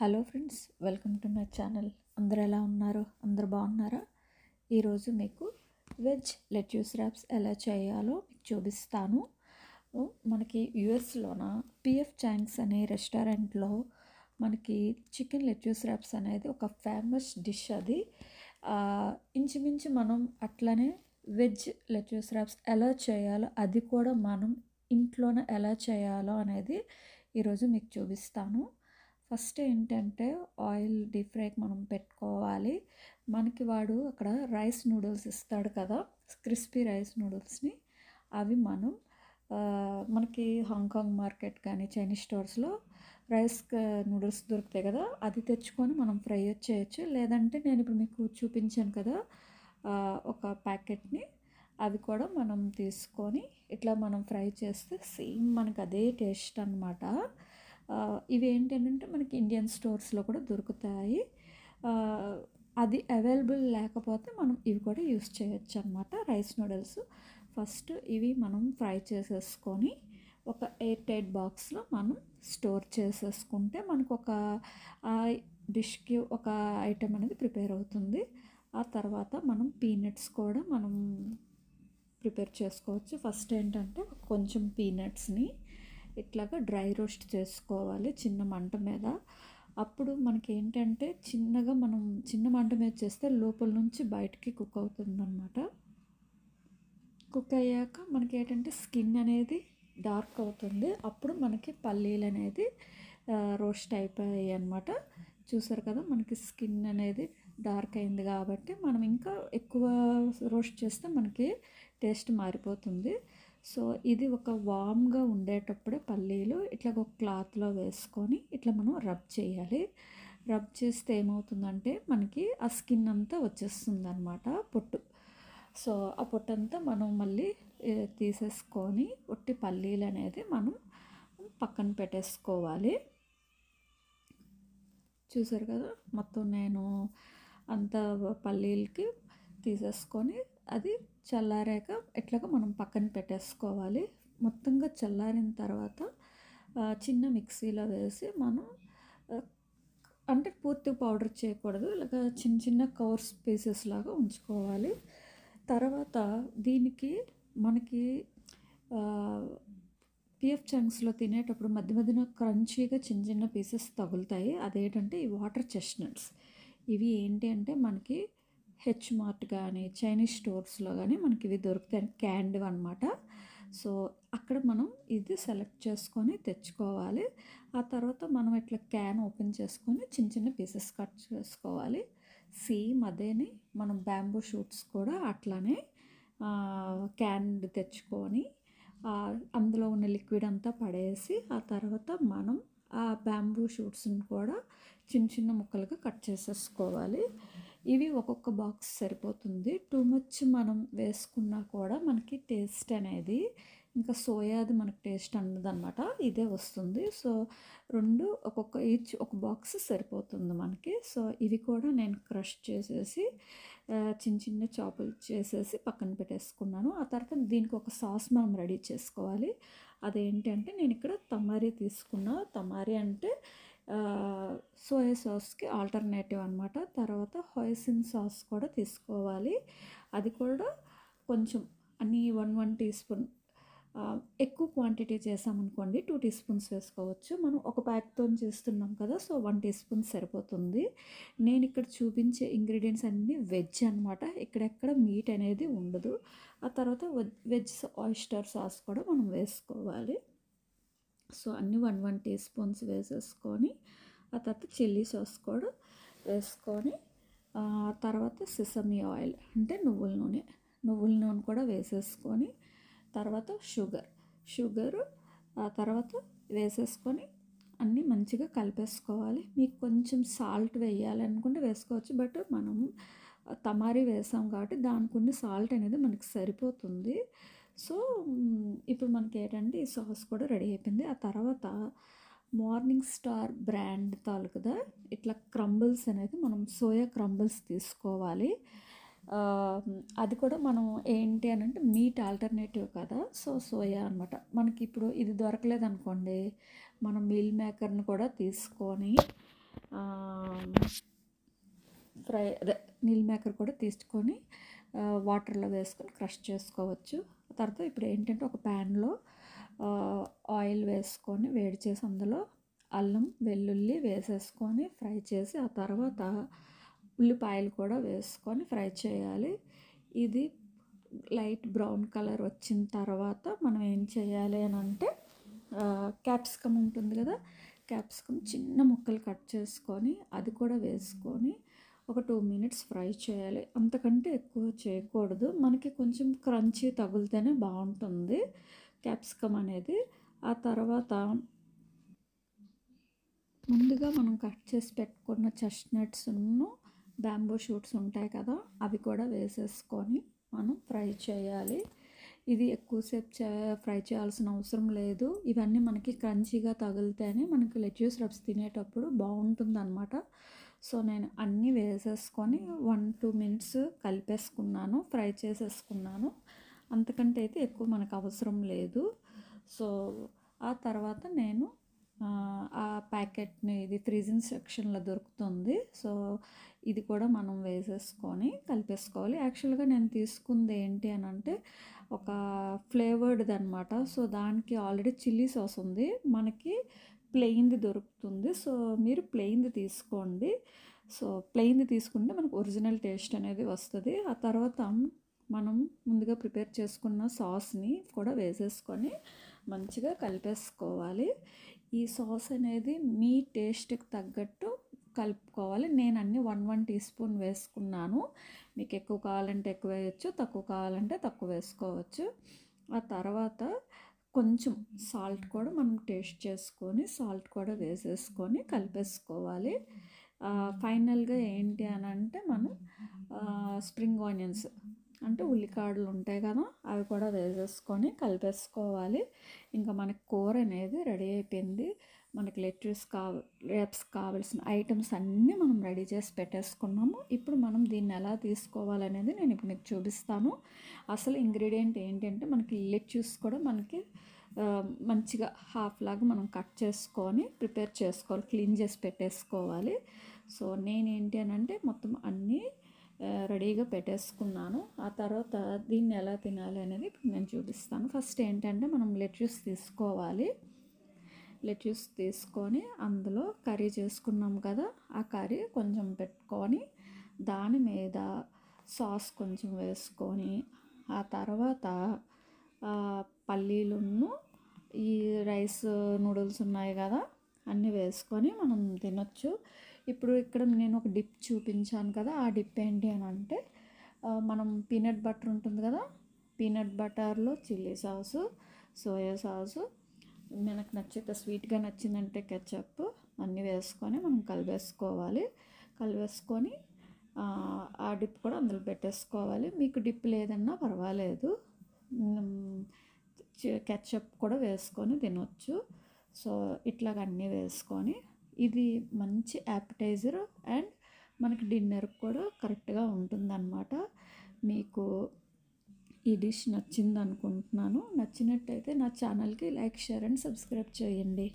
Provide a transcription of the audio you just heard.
Hello friends, welcome to my channel. అందరూ ఎలా ఉన్నారు? అందరూ బాగున్నారా? ఈరోజు మీకు వెజ్ లెట్యూస్ ర్యాప్స్ ఎలా చేయాలో మీకు చూపిస్తాను. మనకి యుఎస్లోన పిఎఫ్ చాంగ్స్ అనే రెస్టారెంట్లో మనకి చికెన్ లెట్యూస్ ర్యాప్స్ అనేది ఒక ఫేమస్ డిష్. అది ఇంచుమించు మనం అట్లనే వెజ్ లెట్యూస్ ర్యాప్స్ ఎలా చేయాలో అది కూడా మనం ఇంట్లోనే ఎలా చేయాలో అనేది ఈరోజు మీకు చూపిస్తాను. ఫస్ట్ ఏంటంటే ఆయిల్ డీప్ ఫ్రైకి మనం పెట్టుకోవాలి. మనకి వాడు అక్కడ రైస్ నూడిల్స్ ఇస్తాడు కదా, క్రిస్పీ రైస్ నూడిల్స్ని. అవి మనం మనకి హాంకాంగ్ మార్కెట్ కానీ చైనీస్ స్టోర్స్లో రైస్ నూడిల్స్ దొరుకుతాయి కదా, అది తెచ్చుకొని మనం ఫ్రై చేయొచ్చు. లేదంటే నేను ఇప్పుడు మీకు చూపించాను కదా ఒక ప్యాకెట్ని, అవి కూడా మనం తీసుకొని ఇట్లా మనం ఫ్రై చేస్తే సేమ్ మనకు అదే టేస్ట్ అన్నమాట. ఇవి ఏంటంటే మనకి ఇండియన్ స్టోర్స్లో కూడా దొరుకుతాయి. అది అవైలబుల్ లేకపోతే మనం ఇవి కూడా యూస్ చేయొచ్చు అన్నమాట, రైస్ నూడిల్స్. ఫస్ట్ ఇవి మనం ఫ్రై చేసేసుకొని ఒక ఎయిర్ టైట్ బాక్స్లో మనం స్టోర్ చేసేసుకుంటే మనకు ఒక డిష్కి ఒక ఐటెం అనేది ప్రిపేర్ అవుతుంది. ఆ తర్వాత మనం పీనట్స్ కూడా మనం ప్రిపేర్ చేసుకోవచ్చు. ఫస్ట్ ఏంటంటే కొంచెం పీనట్స్ని ఇట్లాగా డ్రై రోస్ట్ చేసుకోవాలి చిన్న మంట మీద. అప్పుడు మనకి ఏంటంటే చిన్నగా మనం చిన్న మంట మీద చేస్తే లోపల నుంచి బయటికి కుక్ అవుతుందన్నమాట. కుక్ అయ్యాక మనకి ఏంటంటే స్కిన్ అనేది డార్క్ అవుతుంది. అప్పుడు మనకి పల్లీలు అనేది రోస్ట్ అయిపోయాయి అన్నమాట. చూసారు కదా, మనకి స్కిన్ అనేది డార్క్ అయింది కాబట్టి మనం ఇంకా ఎక్కువ రోస్ట్ చేస్తే మనకి టేస్ట్ మారిపోతుంది. సో ఇది ఒక వామ్గా ఉండేటప్పుడే పల్లీలు ఇట్లా ఒక క్లాత్లో వేసుకొని ఇట్లా మనం రబ్ చేయాలి. రబ్ చేస్తే ఏమవుతుందంటే మనకి ఆ స్కిన్ అంతా వచ్చేస్తుంది అన్నమాట, పొట్టు. సో ఆ పొట్టంతా మనం మళ్ళీ తీసేసుకొని ఒట్టి పల్లీలు అనేది మనం పక్కన పెట్టేసుకోవాలి. చూసారు కదా, మొత్తం నేను అంత పల్లీలకి తీసేసుకొని అది చల్లారాక ఎట్లాగా మనం పక్కన పెట్టేసుకోవాలి. మొత్తంగా చల్లారిన తర్వాత చిన్న మిక్సీలో వేసి మనం అంటే పూర్తి పౌడర్ చేయకూడదు, ఇలాగ చిన్న చిన్న కవర్స్ పీసెస్ లాగా ఉంచుకోవాలి. తర్వాత దీనికి మనకి పిఎఫ్ చంక్స్లో తినేటప్పుడు మధ్య మధ్యన క్రంచీగా చిన్న చిన్న పీసెస్ తగులుతాయి. అదేంటంటే ఈ వాటర్ చెస్ట్నట్స్. ఇవి ఏంటి అంటే మనకి హెచ్ మార్ట్ కానీ చైనీస్ స్టోర్స్లో కానీ మనకి ఇవి దొరుకుతాయి, క్యాండ్ అనమాట. సో అక్కడ మనం ఇది సెలెక్ట్ చేసుకొని తెచ్చుకోవాలి. ఆ తర్వాత మనం ఇట్లా క్యాన్ ఓపెన్ చేసుకొని చిన్న చిన్న పీసెస్ కట్ చేసుకోవాలి. సేమ్ అదేని మనం బ్యాంబూ షూట్స్ కూడా అట్లానే క్యాన్ తెచ్చుకొని అందులో ఉన్న లిక్విడ్ అంతా పడేసి ఆ తర్వాత మనం ఆ బ్యాంబూ షూట్స్ని కూడా చిన్న చిన్న ముక్కలుగా కట్ చేసేసుకోవాలి. ఇవి ఒక్కొక్క బాక్స్ సరిపోతుంది. టూ మచ్ మనం వేసుకున్నా కూడా మనకి టేస్ట్ అనేది ఇంకా సోయాది మనకి టేస్ట్ అన్నదన్నమాట, ఇదే వస్తుంది. సో రెండు ఈచ్ ఒక బాక్స్ సరిపోతుంది మనకి. సో ఇవి కూడా నేను క్రష్ చేసేసి చిన్న చిన్న చాపులు చేసేసి పక్కన పెట్టేసుకున్నాను. ఆ తర్వాత దీనికి ఒక సాస్ మనం రెడీ చేసుకోవాలి. అదేంటంటే నేను ఇక్కడ తమారీ తీసుకున్నా. తమారీ అంటే సోయా సాస్కి ఆల్టర్నేటివ్ అనమాట. తర్వాత హోయిసిన్ సాస్ కూడా తీసుకోవాలి. అది కూడా కొంచెం అన్నీ 1 టీ స్పూన్. ఎక్కువ క్వాంటిటీ చేసామనుకోండి 2 టీ స్పూన్స్ వేసుకోవచ్చు. మనం ఒక ప్యాక్తో చేస్తున్నాం కదా, సో 1 టీ స్పూన్ సరిపోతుంది. నేను ఇక్కడ చూపించే ఇంగ్రీడియంట్స్ అన్నీ వెజ్ అనమాట, ఇక్కడెక్కడ మీట్ అనేది ఉండదు. ఆ తర్వాత వెజ్ ఆయిస్టర్ సాస్ కూడా మనం వేసుకోవాలి. సో అన్నీ 1 టీ స్పూన్స్ వేసేసుకొని ఆ తర్వాత చిల్లీ సాస్ కూడా వేసుకొని తర్వాత సెసమీ ఆయిల్ అంటే నువ్వుల నూనె కూడా వేసేసుకొని తర్వాత షుగరు ఆ తర్వాత వేసేసుకొని అన్నీ మంచిగా కలిపేసుకోవాలి. మీకు కొంచెం సాల్ట్ వేయాలనుకుంటే వేసుకోవచ్చు, బట్ మనం తమారీ వేసాం కాబట్టి దానికి సాల్ట్ అనేది మనకి సరిపోతుంది. సో ఇప్పుడు మనకి ఏంటంటే ఈ సాస్ కూడా రెడీ అయిపోయింది. ఆ తర్వాత మార్నింగ్ స్టార్ బ్రాండ్ తాలూకుదా ఇట్లా క్రంబుల్స్ అనేది మనం సోయా క్రంబుల్స్ తీసుకోవాలి. అది కూడా మనం ఏంటి అని అంటే మీట్ ఆల్టర్నేటివ్ కదా, సో సోయా అనమాట. మనకి ఇప్పుడు ఇది దొరకలేదు అనుకోండి, మనం మీల్ మేకర్ని కూడా తీసుకొని అదే మీల్ మేకర్ కూడా తీసుకొని వాటర్లో వేసుకొని క్రష్ చేసుకోవచ్చు. తర్వాత ఇప్పుడు ఏంటంటే ఒక ప్యాన్లో ఆయిల్ వేసుకొని వేడి చేసి అందులో అల్లం వెల్లుల్లి వేసేసుకొని ఫ్రై చేసి ఆ తర్వాత ఉల్లిపాయలు కూడా వేసుకొని ఫ్రై చేయాలి. ఇది లైట్ బ్రౌన్ కలర్ వచ్చిన తర్వాత మనం ఏం చేయాలి అని అంటే క్యాప్సికమ్ ఉంటుంది కదా, క్యాప్సికమ్ చిన్న ముక్కలు కట్ చేసుకొని అది కూడా వేసుకొని ఒక 2 మినిట్స్ ఫ్రై చేయాలి. అంతకంటే ఎక్కువ చేయకూడదు, మనకి కొంచెం క్రంచీ తగిలితేనే బాగుంటుంది క్యాప్సికమ్ అనేది. ఆ తర్వాత ముందుగా మనం కట్ చేసి పెట్టుకున్న చెస్ట్నట్స్ను బ్యాంబూ షూట్స్ ఉంటాయి కదా, అవి కూడా వేసేసుకొని మనం ఫ్రై చేయాలి. ఇది ఎక్కువసేపు ఫ్రై చేయాల్సిన అవసరం లేదు. ఇవన్నీ మనకి క్రంచీగా తగిలితేనే మనకి లెట్యూస్ రబ్స్ తినేటప్పుడు బాగుంటుంది అనమాట. సో నేను అన్నీ వేసేసుకొని 1-2 మినిట్స్ కలిపేసుకున్నాను, ఫ్రై చేసేసుకున్నాను. అంతకంటే అయితే ఎక్కువ మనకు అవసరం లేదు. సో ఆ తర్వాత నేను ఆ ప్యాకెట్ని, ఇది ఫ్రీజింగ్ సెక్షన్లో దొరుకుతుంది. సో ఇది కూడా మనం వేసేసుకొని కలిపేసుకోవాలి. యాక్చువల్గా నేను తీసుకుంది ఏంటి అని అంటే ఒక ఫ్లేవర్డ్ది అనమాట. సో దానికి ఆల్రెడీ చిల్లీ సాస్ ఉంది, మనకి ప్లెయిన్ది దొరుకుతుంది. సో మీరు ప్లెయిన్ది తీసుకోండి. సో ప్లెయిన్ది తీసుకుంటే మనకు ఒరిజినల్ టేస్ట్ అనేది వస్తుంది. ఆ తర్వాత మనం ముందుగా ప్రిపేర్ చేసుకున్న సాస్ని కూడా వేసేసుకొని మంచిగా కలిపేసుకోవాలి. ఈ సాస్ అనేది మీ టేస్ట్కి తగ్గట్టు కలుపుకోవాలి. నేను అన్నీ 1 టీ స్పూన్ వేసుకున్నాను. మీకు ఎక్కువ కావాలంటే ఎక్కువ వేయచ్చు, తక్కువ కావాలంటే తక్కువ వేసుకోవచ్చు. ఆ తర్వాత కొంచెం సాల్ట్ కూడా మనం టేస్ట్ చేసుకొని సాల్ట్ కూడా వేసేసుకొని కలిపేసుకోవాలి. ఫైనల్గా ఏంటి అని అంటే మనం స్ప్రింగ్ ఆనియన్స్ అంటే ఉల్లికాడలు ఉంటాయి కదా, అవి కూడా వేసేసుకొని కలిపేసుకోవాలి. ఇంకా మనకి కూర అనేది రెడీ అయిపోయింది. మనకి లెట్యూస్ కావాల్సిన ఐటమ్స్ అన్నీ మనం రెడీ చేసి పెట్టేసుకున్నాము. ఇప్పుడు మనం దీన్ని ఎలా తీసుకోవాలనేది నేను ఇప్పుడు మీకు చూపిస్తాను. అసలు ఇంగ్రీడియంట్ ఏంటంటే మనకి లెట్యూస్ కూడా మనకి మంచిగా హాఫ్ లాగా మనం కట్ చేసుకొని ప్రిపేర్ చేసుకోవాలి, క్లీన్ చేసి పెట్టేసుకోవాలి. సో నేనేంటి అని అంటే మొత్తం అన్నీ రెడీగా పెట్టేసుకున్నాను. ఆ తర్వాత దీన్ని ఎలా తినాలి అనేది నేను చూపిస్తాను. ఫస్ట్ ఏంటంటే మనం లెట్యూస్ తీసుకోవాలి. లెట్యూస్ తీసుకొని అందులో కర్రీ చేసుకున్నాం కదా, ఆ కర్రీ కొంచెం పెట్టుకొని దాని మీద సాస్ కొంచెం వేసుకొని ఆ తర్వాత పల్లీలును ఈ రైస్ నూడిల్స్ ఉన్నాయి కదా అన్నీ వేసుకొని మనం తినొచ్చు. ఇప్పుడు ఇక్కడ నేను ఒక డిప్ చూపించాను కదా, ఆ డిప్ ఏంటి అని అంటే మనం పీనట్ బటర్ ఉంటుంది కదా, పీనట్ బటర్లో చిల్లీ సాసు, సోయా సాసు, మనకు నచ్చితే స్వీట్గా నచ్చిందంటే కెచప్ అన్నీ వేసుకొని మనం కలిపేసుకోవాలి. కలిపేసుకొని ఆ డిప్ కూడా అందులో పెట్టేసుకోవాలి. మీకు డిప్ లేదన్నా పర్వాలేదు, కెచప్ కూడా వేసుకొని తినొచ్చు. సో ఇట్లాగ అన్నీ వేసుకొని ఇది మంచి యాపిటైజర్ అండ్ మనకి డిన్నర్ కూడా కరెక్ట్గా ఉంటుందన్నమాట. మీకు ఈ డిష్ నచ్చింది అనుకుంటున్నాను. నచ్చినట్టయితే నా ఛానల్కి లైక్, షేర్ అండ్ సబ్స్క్రైబ్ చేయండి.